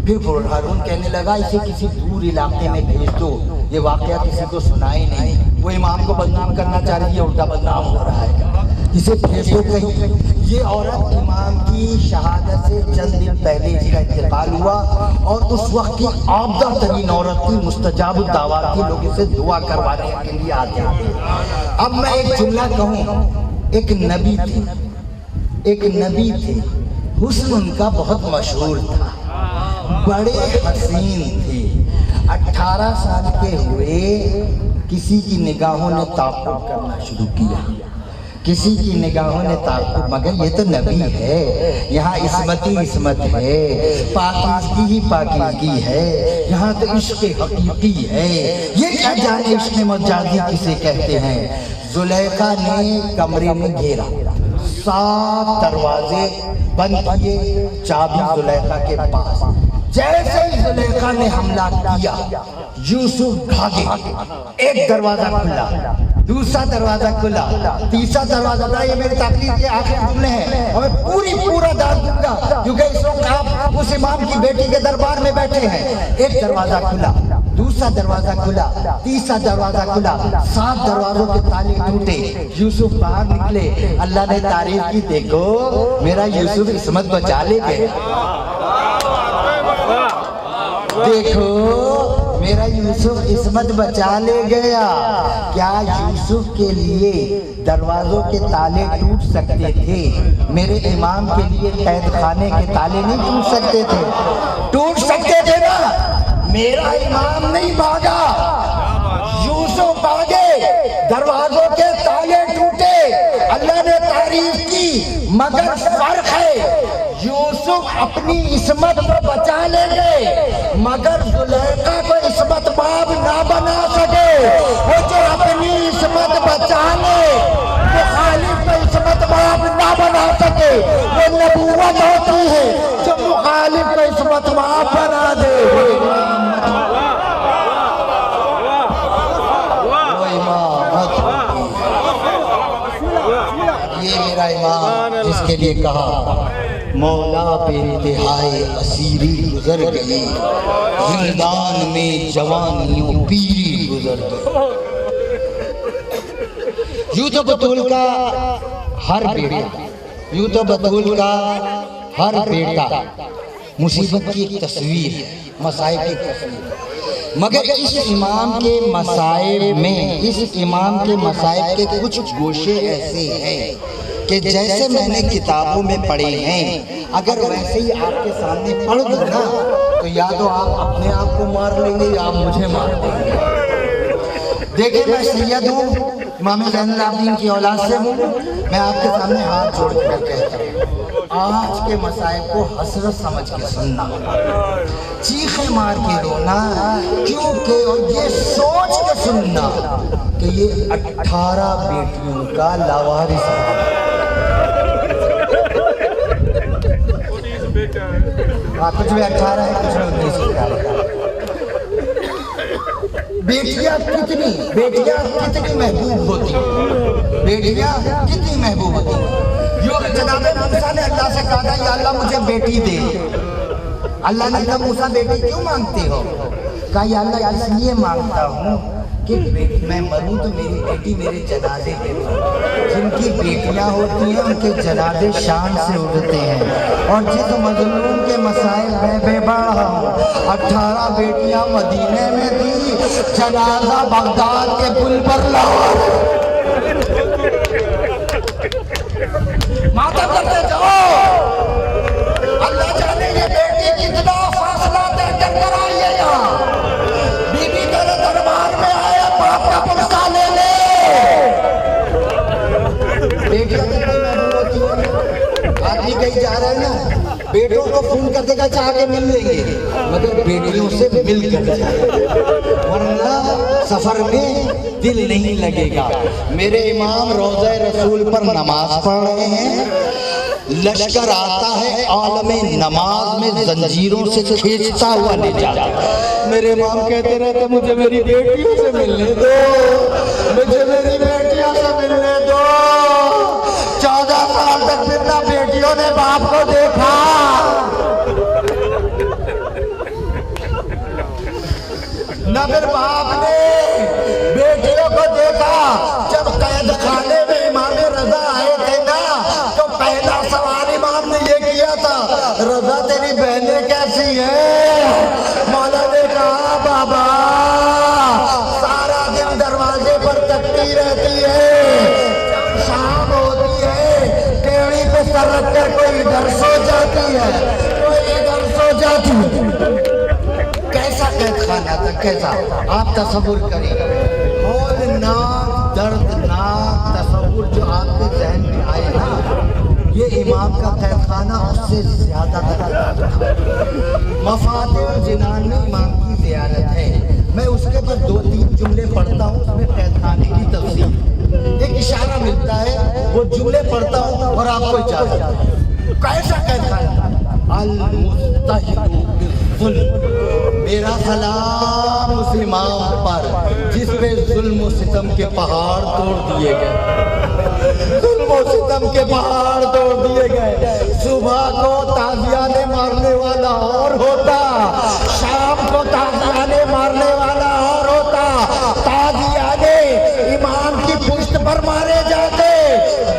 پھر ہارون کہنے لگا اسے کسی دور علاقے میں بھیج دو، یہ واقعہ کسی کو سنائے نہیں، وہ امام کو بدنام کرنا چاہ رہی ہے، الٹا بدنام ہو رہا ہے، اسے بھیج دو کہیں۔ یہ عورت امام کی شہادت سے چند دن پہلے اس کا انتقال ہوا، اور اس وقت کی عابدہ ترین عورت تھی، مستجاب الدعوات تھی، لوگ اسے دعا کروانے کے لیے آتے ہیں۔ اب میں ایک جملہ کہوں، ایک نبی تھی، ایک نبی تھی، حسن ان کا بہت مشہور تھا، بڑے حسین تھے، 18 سال کے ہوئے کسی کی نگاہوں نے تعقب کرنا شروع کیا، کسی کی نگاہوں نے تعقب، مگر یہ تو نبی ہے، یہاں عصمت ہی عصمت ہے، پاکیزگی ہی پاکیزگی ہے، یہاں تو عشق حقیقی ہے، یہ کیا جانے عشق مجازی کسے کہتے ہیں۔ زلیخا نے کمرے میں گھیرا، 7 دروازے بند کیے، چابی زلیخا کے پاس، جیسے زلیخا نے حملہ کیا یوسف بھاگے، ایک دروازہ کھلا، دوسرا دروازہ کھلا، تیسرا دروازہ کھلا۔ یہ میری تقریر کے آخری جملے ہیں، اور میں پورا دار دوں گا کیونکہ اس وقت آپ اس امام کی بیٹی کے دربار میں بیٹھے ہیں۔ ایک دروازہ کھلا، دوسرا دروازہ کھلا، تیسرا دروازہ کھلا، 7 دروازوں کے تالے ٹوٹے، یوسف باہر نکلے، اللہ نے تعریف کی، دیکھو میرا یوسف عصمت بچا لے گیا، دیکھو میرا یوسف عصمت بچا لے گیا۔ کیا یوسف کے لیے دروازوں کے تالے ٹوٹ سکتے تھے؟ میرے امام کے لیے قید خانے کے تالے نہیں ٹوٹ سکتے تھے؟ ٹوٹ سکتے تھے نا۔ میرا امام نہیں بھاگا، یوسف بھاگے، دروازوں کے تالے ٹوٹے، اللہ نے تعریف کی، مگر فرق ہے یوسف اپنی عصمت کو بچا لے گئے مگر زلیخا کو عصمت باب نہ بنا سکے۔ وہ جو اپنی عصمت بچا لے مخالف کو عصمت باب نہ بنا سکے وہ نبوت ہوتی ہے، جو مخالف کو عصمت باب بنا دے یہ میرا امام جس کے لیے کہا مولا پہ انتہائی اسیری گزر گئی، زندان میں جوانیوں پیری گزر گئی۔ یوں تو بطول کا ہر بیٹا، یوں تو بطول کا ہر بیٹا مصیبت کی ایک تصویر ہے، مصائب کی تصویر، مگر اس امام کے مصائب میں، اس امام کے مصائب کے کچھ گوشے ایسے ہیں کہ جیسے میں نے کتابوں میں پڑھے ہیں، اگر ویسے ہی آپ کے سامنے پڑھ دوں نا تو یا تو آپ اپنے آپ کو مار لیں گے یا آپ مجھے مار دیں گے۔ دیکھیں میں سید ہوں، امام زین العابدین کی اولاد سے ہوں، میں آپ کے سامنے ہاتھ جوڑ کر کہتا ہوں آج کے مصائب کو حسرت سمجھ کے سننا، چیخیں مار کے رونا، کیونکہ اور یہ سوچ کے سننا کہ یہ 18 بیٹیوں کا لاوارث ہے۔ کچھ بھی 18 ہے، کچھ بھی 19 ہے۔ بیٹیاں کتنی محبوب ہوتی ہیں، بیٹیاں کتنی محبوب ہوتی ہیں۔ جو جناب موسیٰ نے اللہ سے کہا تھا یا اللہ مجھے بیٹی دے، اللہ نے کہا موسیٰ بیٹی کیوں مانگتے ہو؟ کہا یا اللہ اس لیے مانگتا ہوں کہ میں مروں تو میری بیٹی میرے جنازے پہ ہو۔ جن کی بیٹیاں ہوتی ہیں ان کے جنازے شان سے اڑتے ہیں، اور جس مظلوم کے مسائل میں بے بڑا ہوں، 18 بیٹیاں مدینے میں تھی، جنازہ بغداد کے پل پر لاؤ، ماتم کرتے جاؤ۔ اللہ جانے یہ بیٹی کتنا فاصلہ طے کر آئی ہے یہاں، بی بی تیرے دربار میں آئے باپ کا پرسہ لے لے۔ بیٹیاں کتنی محبوب ہوتی ہیں، آدمی کہیں جا رہا ہے نا بیٹوں کو فون کر دے گا چاہ کے مل لیں گے، مگر بیٹیوں سے مل کر جائے ورنہ سفر میں دل نہیں لگے گا۔ میرے امام روضہ رسول پر نماز پڑھ رہے ہیں، لشکر آتا ہے عالم نماز میں زنجیروں سے کھینچتا ہوا لے جاتا ہے۔ میرے امام کہتے رہتے مجھے میری بیٹیوں سے ملنے دو، مجھے میری بیٹیوں سے ملنے دو۔ 14 سال تک پھر نہ بیٹیوں نے باپ کو دیکھا، نہ پھر باپ نے بیٹیوں کو دیکھا۔ جب قید خانے میں امام رضا آئے تھے نا تو پہلا سوال امام نے یہ کیا تھا رضا تیری بہنیں کیسی ہیں؟ مولا نے کہا بابا سارا دن دروازے پر تکتی رہتی ہے، شام ہوتی ہے ٹیڑھی پہ سر رکھ کر کوئی ادھر سو جاتی ہے کوئی ادھر سو جاتی ہے۔ کیسا قید خانہ تھا، کیسا آپ تصور کریں، ہولناک دردناک تصور جو آپ کے ذہن میں آئے نا، یہ امام کا قید خانہ اس سے زیادہ تھا۔ مفاتح الجنان میں امام کی زیارت ہے، میں اس کے پر 2-3 جملے پڑھتا ہوں، اس میں قید خانے کی تفصیل ایک اشارہ ملتا ہے، وہ جملے پڑھتا ہوں اور آپ کو اجازت۔ کیسا قید خانہ؟ المستحق بالظلم، میرا سلام اس امام پر جس پہ ظلم و ستم کے پہاڑ توڑ دیے گئے، ظلم و ستم کے پہاڑ توڑ دیے گئے۔ صبح کو تازیانے مارنے والا اور ہوتا، شام کو تازیانے مارنے والا اور ہوتا، تازیانے امام کی پشت پر مارے جاتے،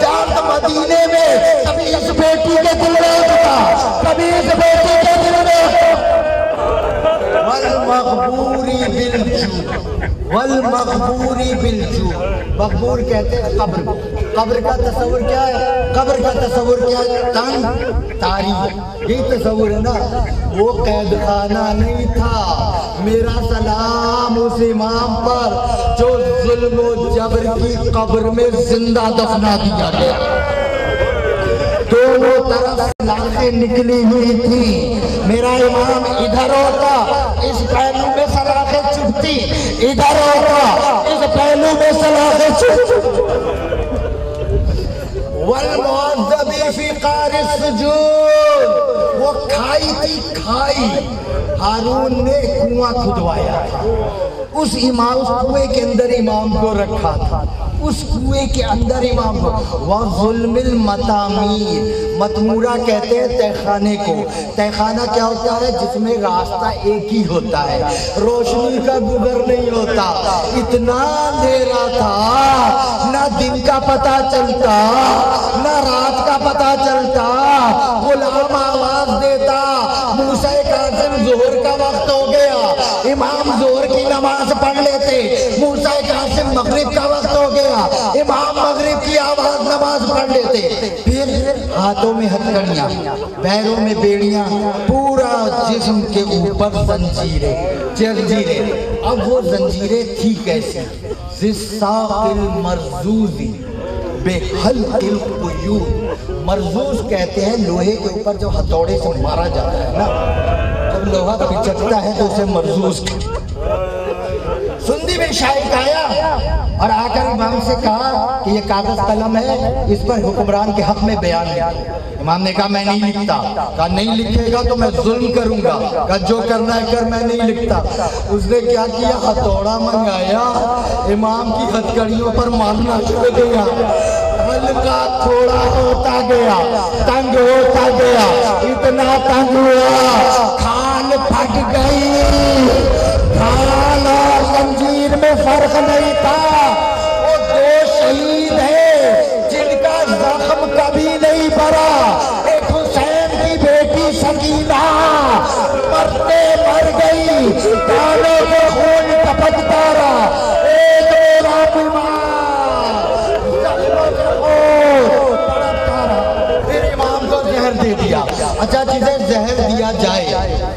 درد مدینے میں کبھی اس بیٹی کے دل میں اٹھتا، کبھی اس بیٹی کے دل میں والمغبور بالجو والمقبوری بالجو. مقبور کہتے ہیں قبر. قبر کا تصور کیا ہے؟ قبر کا تصور کیا ہے؟ تنگ تاریخ. یہی تصور ہے نا. وہ قید خانہ نہیں تھا. میرا سلام اس امام پر جو ظلم و جبر کی قبر میں زندہ دفنا دیا گیا. دونوں طرف سلاخیں نکلی ہوئی تھی. میرا امام ادھر ہوتا اس پہلو میں سلاخیں چبھتی, ادھر ہوتا اس پہلو میں سلاخیں چبھتی. والمعذب فی قعر السجود, وہ کھائی تھی کھائی. ہارون نے کنواں کھدوایا تھا. اس کنویں کے اندر امام کو رکھا تھا. اس کنویں کے اندر امام کو. وَظُلْمِ الْمَتَامِيرِ, متمورہ کہتے ہیں تہ خانے کو. تہ خانہ کیا ہوتا ہے؟ جس میں راستہ ایک ہی ہوتا ہے, روشنی کا گزر نہیں ہوتا. اتنا اندھیرا تھا, نہ دن کا پتہ چلتا نہ رات کا پتہ چلتا. غلام آواز دیتا, موسیٰ کاظم ظہر کا وقت ہو گیا. امام ظہر کی نماز پڑھ لیتے. موسیٰ کاظم مغرب کا وقت ہو گیا. امام مغرب کی آواز نماز پڑھ لیتے. پھر ہاتھوں میں ہتھکڑیاں, پیروں میں بیڑیاں, پورا جسم کے اوپر زنجیریں. اب وہ زنجیریں تھی کیسی؟ زِسَّاقِ الْمَرْزُوزِ بِحَلْقِ الْقُیُودِ. مرزوز کہتے ہیں لوہے کے اوپر جو ہتھوڑے سے مارا جاتا ہے نا, جب لوہا پچکتا ہے تو اسے مرزوز کہتے ہیں. سندی بن شاہد آیا اور آ کر امام سے کہا کہ یہ کاغذ قلم ہے, اس پر حکمران کے حق میں بیان ہے. امام نے کہا میں نہیں لکھتا. کہا نہیں لکھے گا تو میں ظلم کروں گا. کہا جو کرنا ہے کر, میں نہیں لکھتا. اس نے کیا کیا؟ ہتھوڑا منگایا, امام کی ہتھکڑیوں پر مارنا شروع کیا. حلقہ تھوڑا ہوتا گیا, تنگ ہوتا گیا, اتنا تنگ ہوا کھال پھٹ گئی. کھال اور زنجیر میں فرق نہیں تھا. وہ دو شہید ہیں جن کا زخم کبھی نہیں بھرا. ایک حسین کی بیٹی سکینہ مرتے مر گئی, کانوں سے خون ٹپکتا رہا. ایک میرا بیمار پھر امام کو زہر دے دیا. اچھا چیزیں زہر دیا جائے,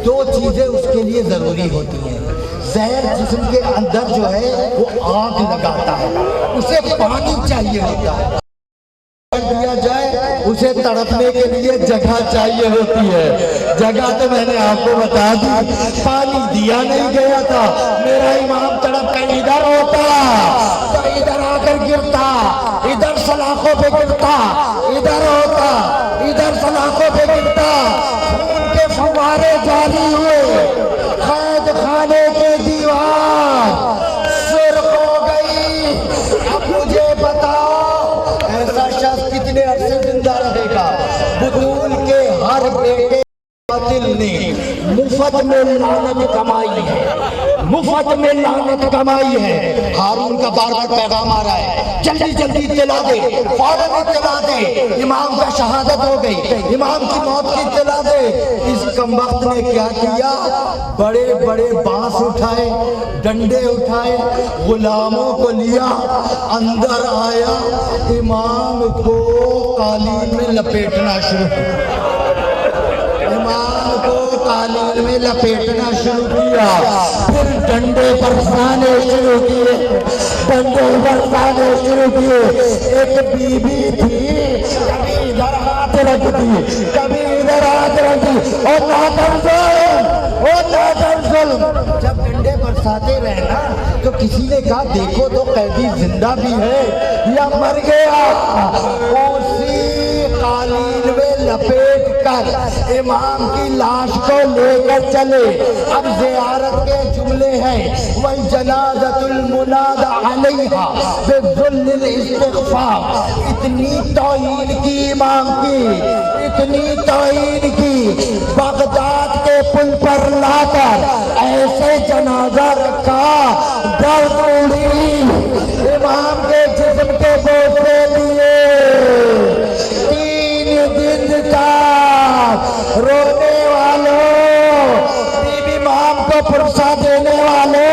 دو چیزیں اس کے لیے ضروری ہوتی ہیں. زہر جسم کے اندر جو ہے وہ آگ لگاتا ہے, اسے پانی چاہیے ہوتا ہے. دیا جائے اسے تڑپنے کے لیے جگہ چاہیے ہوتی ہے. جگہ تو میں نے آپ کو بتا دی, پانی دیا نہیں گیا تھا. میرا امام تڑپ کر ادھر ہوتا تو ادھر آ کر گرتا, ادھر سلاخوں پہ گرتا, ادھر ہوتا ادھر سلاخوں پہ گرتا. خون کے فوارے جاری ہوئے, قید خانے کے دیوار سرخ ہو گئی. اب مجھے بتاؤ ایسا شخص کتنے عرصے زندہ رہے گا؟ بطول کے ہر بیٹے قاتل نے مفت میں لعنت کمائی ہے, مفت میں لعنت کمائی ہے. ہارون کا بار بار پیغام آ رہا ہے, جلدی جلدی اطلاع دے, فوراً اطلاع دے, امام کا شہادت ہو گئی, امام کی موت کی اطلاع دے. اس کمبخت نے کیا کیا؟ بڑے بڑے بانس اٹھائے, ڈنڈے اٹھائے, غلاموں کو لیا, اندر آیا, امام کو قالین میں لپیٹنا شروع کیا. امام کو قالین میں لپیٹنا شروع کیا. پھر ڈنڈے برسانے شروع کیے, ڈنڈے برسانے شروع کیے. ایک بی بی تھی, کبھی ادھر ہاتھ رکھتی, کبھی ادھر ہاتھ رکھتی. اور نادر ظلم. جب ڈنڈے برساتے رہنا تو کسی نے کہا دیکھو تو قیدی زندہ بھی ہے یا مر گیا. اسی قالین میں لپیٹ کر امام کی لاش کو لے کر چلے. اب زیارت کے جملے ہیں, وَالْجَنَازَةُ الْمُنَادَ عَلَيْهَا بِالذُّلِّ الْإِسْتِغْفَارِ. اتنی توہین کی امام کی, اتنی توہین کی, بغداد کے پل پر لا کر ایسے جنازہ رکھا, درد اڑی, امام کے جسم کے بوسے لیے. 3 دن تک رونے والوں, امام کو پرسہ دینے والوں,